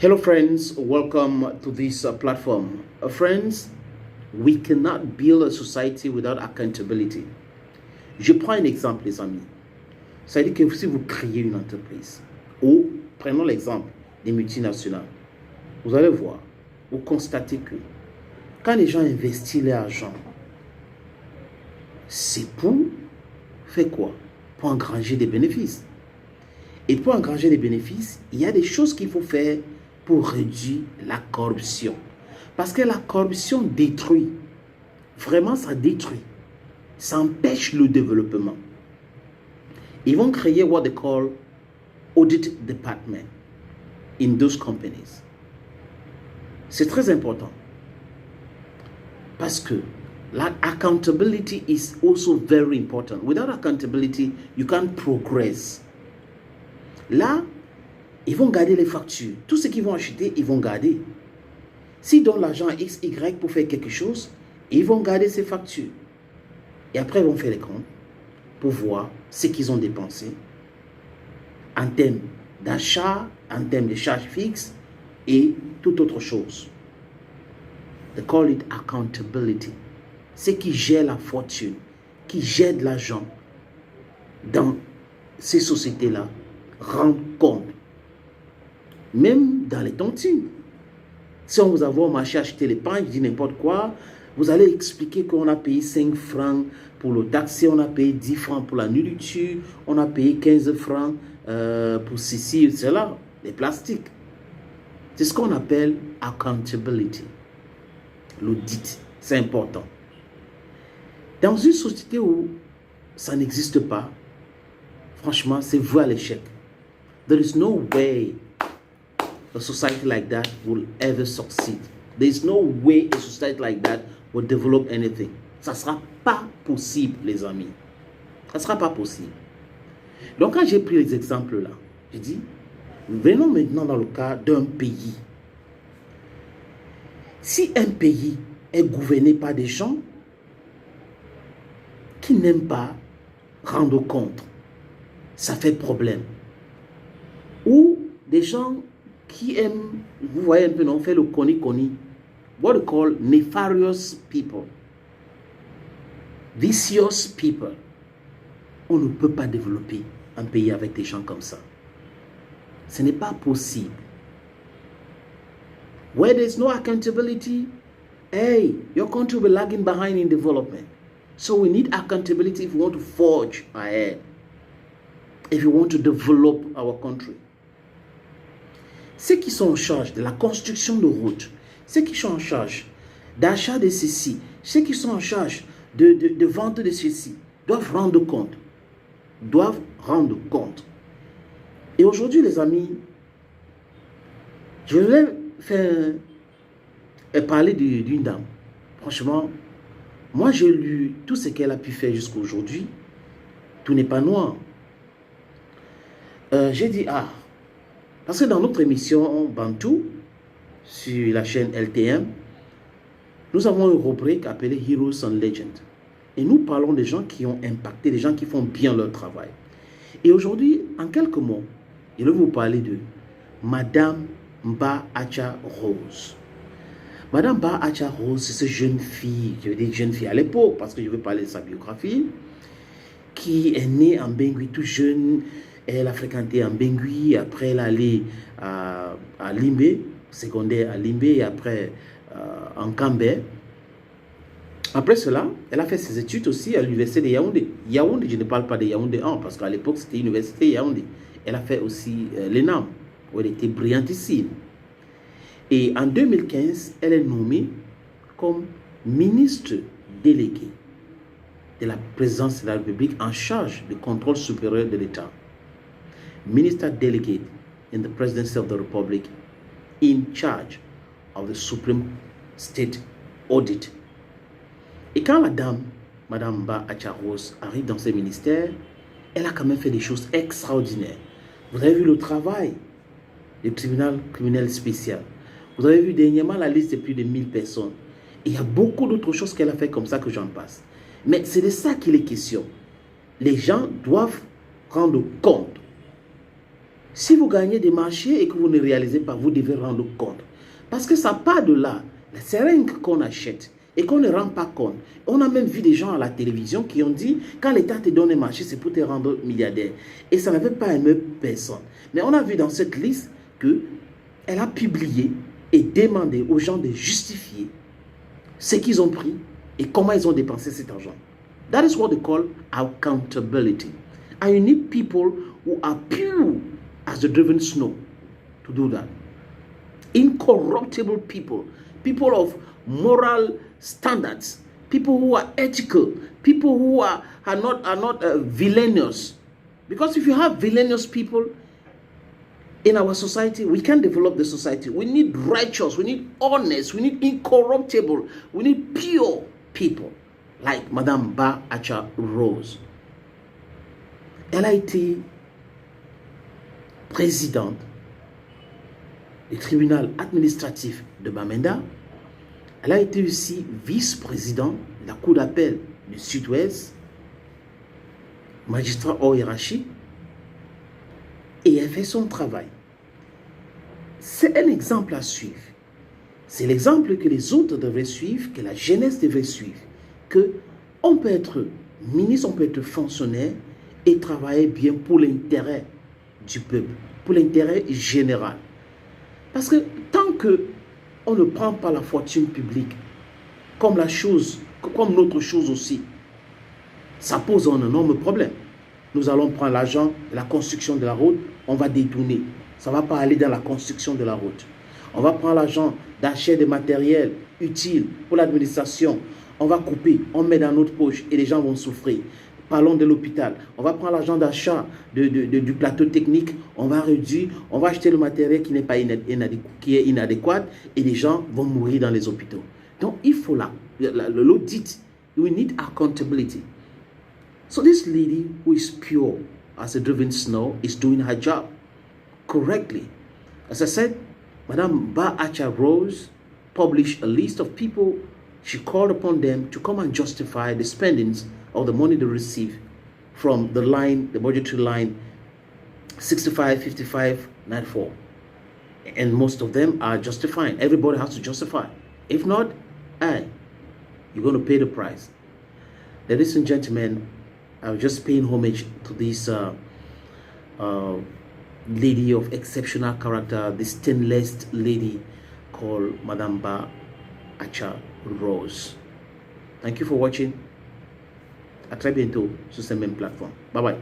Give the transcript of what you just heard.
Hello, friends. Welcome to this platform. Friends, we cannot build a society without accountability. Je prends un exemple, les amis. Ça veut dire que si vous créez une entreprise, ou prenons l'exemple des multinationales, vous allez voir, vous constatez que quand les gens investissent l'argent, c'est pour faire quoi? Pour engranger des bénéfices. Et pour engranger des bénéfices, il y a des choses qu'il faut faire pour réduire la corruption. Parce que la corruption détruit. Vraiment, ça détruit. Ça empêche le développement. Ils vont créer what they call audit department in those companies. C'est très important. Parce que accountability is also very important. Without accountability, you can't progress. Là, ils vont garder les factures. Tout ce qu'ils vont acheter, ils vont garder. S'ils donnent l'argent à X, Y pour faire quelque chose, ils vont garder ces factures. Et après, ils vont faire les comptes pour voir ce qu'ils ont dépensé en termes d'achat, en termes de charges fixes et toute autre chose. They call it accountability. C'est qui gère la fortune, qui gère de l'argent dans ces sociétés-là, rendent compte. Même dans les tontines. Si on vous a vu au marché acheter les pains, je dis n'importe quoi, vous allez expliquer qu'on a payé 5 francs pour le taxi, on a payé 10 francs pour la nourriture, on a payé 15 francs pour ceci et cela, les plastiques. C'est ce qu'on appelle accountability. L'audit, c'est important. Dans une société où ça n'existe pas, franchement, c'est voué à l'échec. There is no way a society like that will ever succeed. There is no way a society like that will develop anything. Ça ne sera pas possible, les amis. Ça ne sera pas possible. Donc, quand j'ai pris les exemples là, j'ai dit, venons maintenant dans le cas d'un pays. Si un pays est gouverné par des gens qui n'aiment pas rendre compte, ça fait problème. Ou des gens qui aiment, vous voyez un peu, non, fait le koni-koni. What we call nefarious people. Vicious people. On ne peut pas développer un pays avec des gens comme ça. Ce n'est pas possible. Where there is no accountability, hey, your country will be lagging behind in development. So we need accountability if we want to forge ahead. If we want to develop our country. Ceux qui sont en charge de la construction de routes, ceux qui sont en charge d'achat de ceci, ceux qui sont en charge de vente de ceci, doivent rendre compte. Doivent rendre compte. Et aujourd'hui, les amis, je voulais parler d'une dame. Franchement, moi j'ai lu tout ce qu'elle a pu faire jusqu'à aujourd'hui. Tout n'est pas noir. J'ai dit, parce que dans notre émission Bantou, sur la chaîne LTM, nous avons une rubrique appelée Heroes and Legends. Et nous parlons des gens qui ont impacté, des gens qui font bien leur travail. Et aujourd'hui, en quelques mots, je vais vous parler de Madame Mba Acha Rose. Madame Mba Acha Rose, c'est cette jeune fille, je veux dire jeune fille à l'époque, parce que je vais parler de sa biographie, qui est née en Bangui tout jeune. Elle a fréquenté en Bangui, après elle est allée à Limbe, secondaire à Limbe, et après en Cambé. Après cela, elle a fait ses études aussi à l'université de Yaoundé. Yaoundé, je ne parle pas de Yaoundé 1, parce qu'à l'époque, c'était l'université Yaoundé. Elle a fait aussi l'ENAM, où elle était brillantissime. Et en 2015, elle est nommée comme ministre déléguée de la présidence de la République en charge du contrôle supérieur de l'État. Minister delegate in the presidency of the Republic in charge of the Supreme State Audit. Et quand la dame, Madame Mba Acha Rose, arrive dans ce ministère, elle a quand même fait des choses extraordinaires. Vous avez vu le travail du tribunal criminel spécial. Vous avez vu dernièrement la liste de plus de 1000 personnes. Et il y a beaucoup d'autres choses qu'elle a fait comme ça que j'en passe. Mais c'est de ça qu'il est question. Les gens doivent rendre compte. Si vous gagnez des marchés et que vous ne réalisez pas, vous devez rendre compte. Parce que ça part de là. Les seringues qu'on achète et qu'on ne rend pas compte. On a même vu des gens à la télévision qui ont dit, quand l'État te donne un marché, c'est pour te rendre milliardaire. Et ça n'avait pas aimé personne. Mais on a vu dans cette liste qu'elle a publié et demandé aux gens de justifier ce qu'ils ont pris et comment ils ont dépensé cet argent. That is what they call accountability. And you need people who are pure as the driven snow to do that. Incorruptible people, people of moral standards, people who are ethical, people who are not villainous. Because if you have villainous people in our society, we can't develop the society. We need righteous, we need honest, we need incorruptible, we need pure people like Madame Bah Acha Rose. Elle a été présidente du tribunal administratif de Bamenda. Elle a été aussi vice-présidente de la cour d'appel du Sud-Ouest, magistrat hors hiérarchie, et elle fait son travail. C'est un exemple à suivre. C'est l'exemple que les autres devraient suivre, que la jeunesse devrait suivre. Que on peut être ministre, on peut être fonctionnaire et travailler bien pour l'intérêt du peuple, pour l'intérêt général. Parce que tant que on ne prend pas la fortune publique comme la chose, comme notre chose aussi, ça pose un énorme problème. Nous allons prendre l'argent de la construction de la route, on va détourner. Ça ne va pas aller dans la construction de la route. On va prendre l'argent d'achat de matériel utile pour l'administration. On va couper, on met dans notre poche et les gens vont souffrir. Parlons de l'hôpital. On va prendre l'argent d'achat du plateau technique, on va réduire, on va acheter le matériel qui n'est pas inadéquat et les gens vont mourir dans les hôpitaux. Donc, il faut l'audit. We need accountability. So this lady who is pure as a driven snow is doing her job correctly. As I said, Madame Bah Acha Rose published a list of people. She called upon them to come and justify the spendings of the money they receive from the line, the budgetary line 65, 55, 94. And most of them are justifying. Everybody has to justify. If not, you're going to pay the price. Ladies and gentlemen, I'm just paying homage to this lady of exceptional character, this stainless lady called Madame Bah Acha Rose. Thank you for watching. À très bientôt sur cette même plateforme. Bye bye.